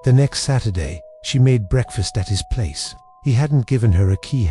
The next Saturday, she made breakfast at his place. He hadn't given her a key,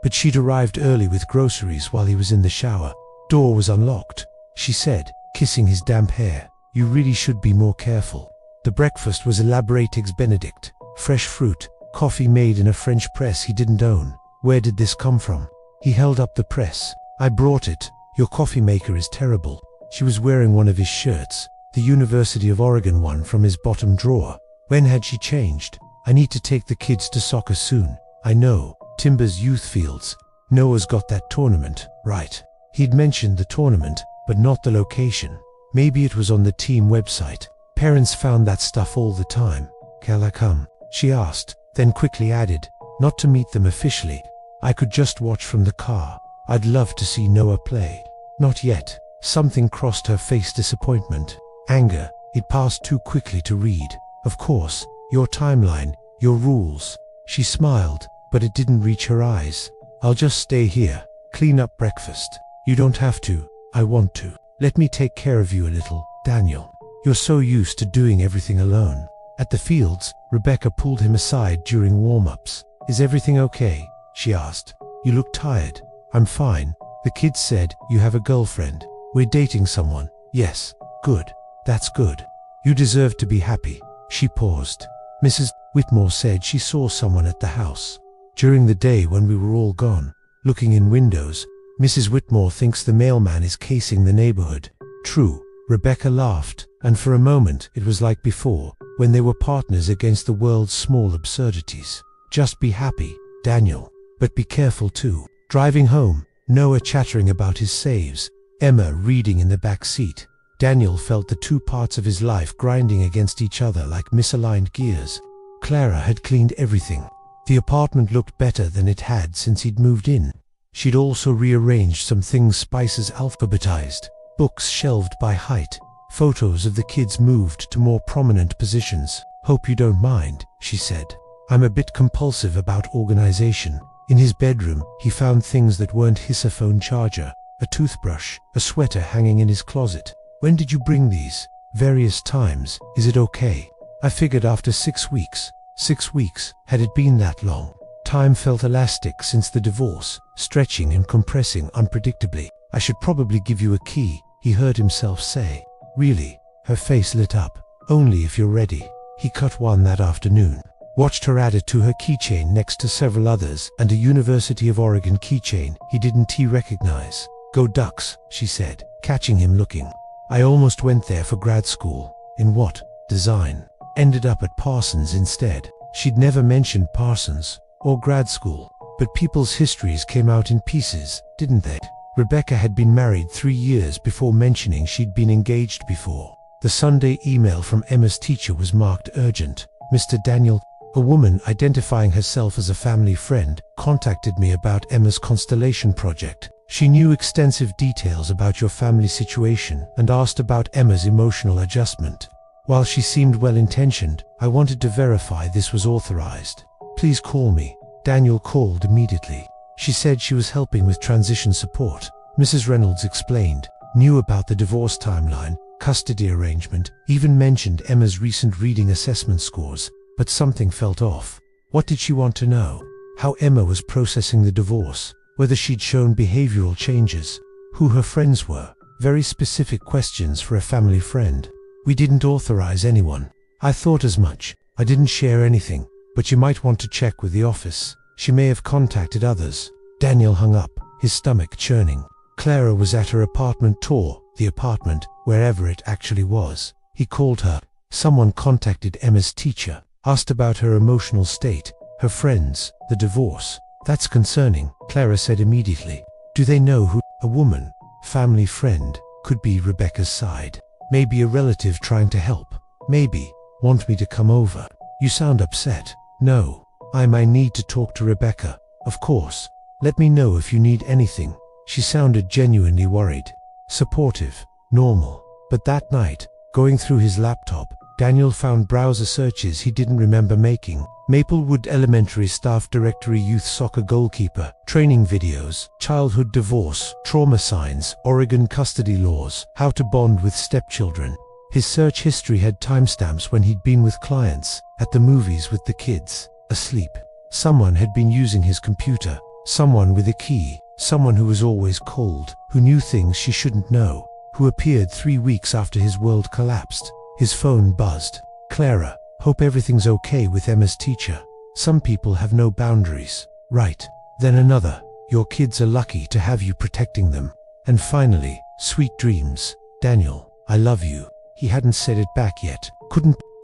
but she'd arrived early with groceries while he was in the shower. Door was unlocked, she said, kissing his damp hair. You really should be more careful. The breakfast was elaborate eggs Benedict, fresh fruit, coffee made in a French press he didn't own. Where did this come from? He held up the press. I brought it. Your coffee maker is terrible. She was wearing one of his shirts, the University of Oregon one from his bottom drawer. When had she changed? I need to take the kids to soccer soon. I know, Timber's youth fields. Noah's got that tournament, right? He'd mentioned the tournament, but not the location. Maybe it was on the team website. Parents found that stuff all the time. Can I come? She asked, then quickly added, not to meet them officially. I could just watch from the car. I'd love to see Noah play. Not yet. Something crossed her face, disappointment, anger. It passed too quickly to read. Of course, your timeline, your rules. She smiled, but it didn't reach her eyes. I'll just stay here, clean up breakfast. You don't have to. I want to. Let me take care of you a little, Daniel. You're so used to doing everything alone. At the fields, Rebecca pulled him aside during warm-ups. Is everything okay? She asked. You look tired. I'm fine. The kids said, you have a girlfriend. We're dating someone. Yes. Good. That's good. You deserve to be happy. She paused. Mrs. Whitmore said she saw someone at the house. During the day when we were all gone, looking in windows, Mrs. Whitmore thinks the mailman is casing the neighborhood. True. Rebecca laughed, and for a moment it was like before, when they were partners against the world's small absurdities. Just be happy, Daniel. But be careful too. Driving home, Noah chattering about his saves, Emma reading in the back seat. Daniel felt the two parts of his life grinding against each other like misaligned gears. Clara had cleaned everything. The apartment looked better than it had since he'd moved in. She'd also rearranged some things, spices alphabetized, books shelved by height, photos of the kids moved to more prominent positions. Hope you don't mind, she said. I'm a bit compulsive about organization. In his bedroom, he found things that weren't his phone charger, a toothbrush, a sweater hanging in his closet. When did you bring these? Various times. Is it okay? I figured after 6 weeks. 6 weeks. Had it been that long? Time felt elastic since the divorce, stretching and compressing unpredictably. I should probably give you a key, he heard himself say. Really? Her face lit up. Only if you're ready. He cut one that afternoon. Watched her add it to her keychain next to several others and a University of Oregon keychain he didn't recognize. Go Ducks, she said, catching him looking. I almost went there for grad school. In what? Design. Ended up at Parsons instead. She'd never mentioned Parsons or grad school, but people's histories came out in pieces, didn't they? Rebecca had been married 3 years before mentioning she'd been engaged before. The Sunday email from Emma's teacher was marked urgent. Mr. Daniel, a woman identifying herself as a family friend, contacted me about Emma's constellation project. She knew extensive details about your family situation and asked about Emma's emotional adjustment. While she seemed well-intentioned, I wanted to verify this was authorized. Please call me. Daniel called immediately. She said she was helping with transition support. Mrs. Reynolds explained, knew about the divorce timeline, custody arrangement, even mentioned Emma's recent reading assessment scores, but something felt off. What did she want to know? How Emma was processing the divorce, whether she'd shown behavioral changes, who her friends were, very specific questions for a family friend. We didn't authorize anyone. I thought as much. I didn't share anything, but you might want to check with the office. She may have contacted others. Daniel hung up, his stomach churning. Clara was at her apartment tour, the apartment, wherever it actually was. He called her. Someone contacted Emma's teacher, asked about her emotional state, her friends, the divorce. That's concerning, Clara said immediately. Do they know who? A woman, family friend, could be Rebecca's side. Maybe a relative trying to help. Maybe, want me to come over? You sound upset. No, I might need to talk to Rebecca. Of course. Let me know if you need anything. She sounded genuinely worried. Supportive, normal. But that night, going through his laptop, Daniel found browser searches he didn't remember making. Maplewood Elementary Staff Directory, Youth Soccer Goalkeeper, Training Videos, Childhood Divorce, Trauma Signs, Oregon Custody Laws, How to Bond with Stepchildren. His search history had timestamps when he'd been with clients, at the movies with the kids, asleep. Someone had been using his computer, someone with a key, someone who was always cold, who knew things she shouldn't know, who appeared 3 weeks after his world collapsed. His phone buzzed. Clara, hope everything's okay with Emma's teacher. Some people have no boundaries. Right. Then another, your kids are lucky to have you protecting them. And finally, sweet dreams. Daniel, I love you. He hadn't said it back yet.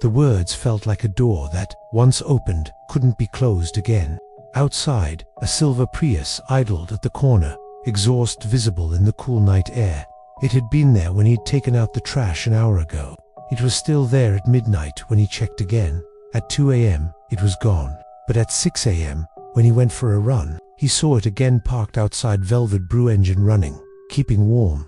The words felt like a door that, once opened, couldn't be closed again. Outside, a silver Prius idled at the corner, exhaust visible in the cool night air. It had been there when he'd taken out the trash an hour ago. It was still there at midnight when he checked again. At 2 a.m., it was gone. But at 6 a.m., when he went for a run, he saw it again parked outside Velvet Brew, engine running, keeping warm.